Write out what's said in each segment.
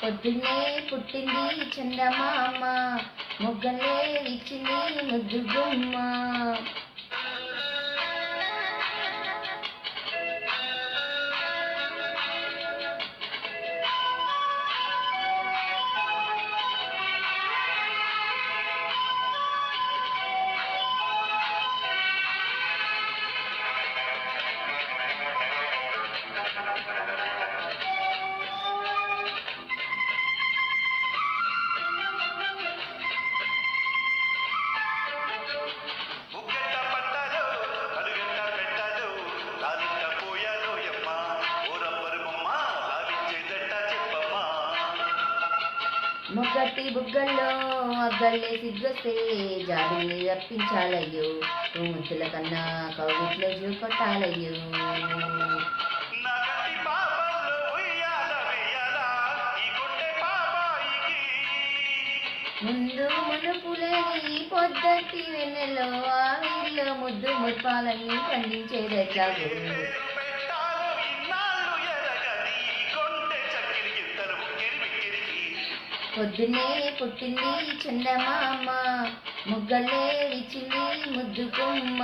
పొద్దున్నే పుట్టింది చందమామ, మొగ్గలే ఇచ్చింది ముద్దు గుమ్మ. మొగ్గటి బుగ్గల్లో అగ్గల్లే సిగ్గొస్తే జాబిని రప్పించాలయ్యో, ముద్దుల కన్నా కౌగిట్లో కొట్టాలయ్యో. ముందు మునుపులేని పొద్దటి వెన్నెలో ఆవిరిలో ముద్దు ముత్పాలన్నీ పండించేదెట్లాగో. పొద్దున్నే పుట్టింది చందమామ, ముగ్గలే విచ్చింది ముద్దు కొమ్మ.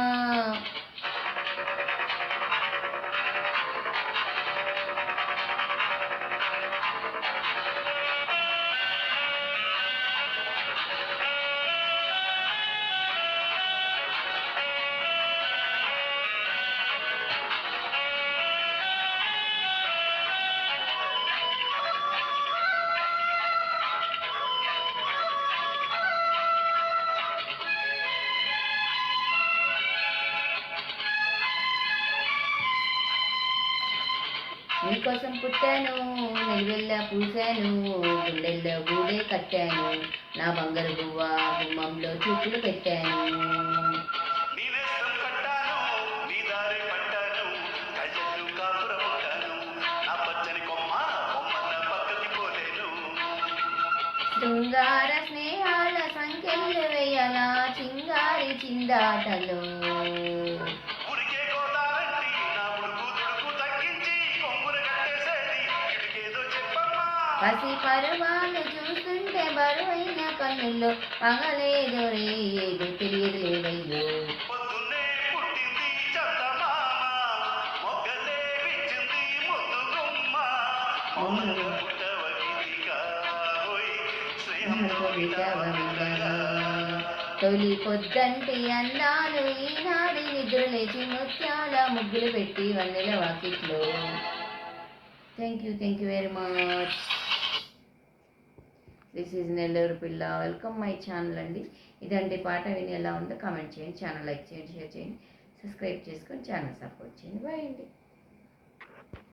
నీకోసం పుట్టాను, నిలువెల్లా పూసాను, గుండెల్లో గూడే కట్టాను, నా బంగారు గువ్వ గుమ్మంలో చూపులు పెట్టాను. శృంగార స్నేహాల సంఖ్యలు వేయాల చింగారి చిందాటలో. పసి పరువాలు చూస్తుంటే బరువైన కన్నుల్లో పగలేదో రేదో తెలియదు లేవయ్యో. తొలి పొద్దంటి అందాలు ఈనాడి నిద్ర లేచి ముత్యాల ముగ్గులు పెట్టి వన్నెల వాకిట్లో. Thank you very much. This is Nellore పిల్ల. వెల్కమ్ మై ఛానల్ అండి. ఇదండి పాట విని ఎలా ఉందో కామెంట్ చేయండి, ఛానల్ లైక్ చేయండి, షేర్ చేయండి, సబ్స్క్రైబ్ చేసుకొని ఛానల్ సపోర్ట్ చేయండి. బాయ్ అండి.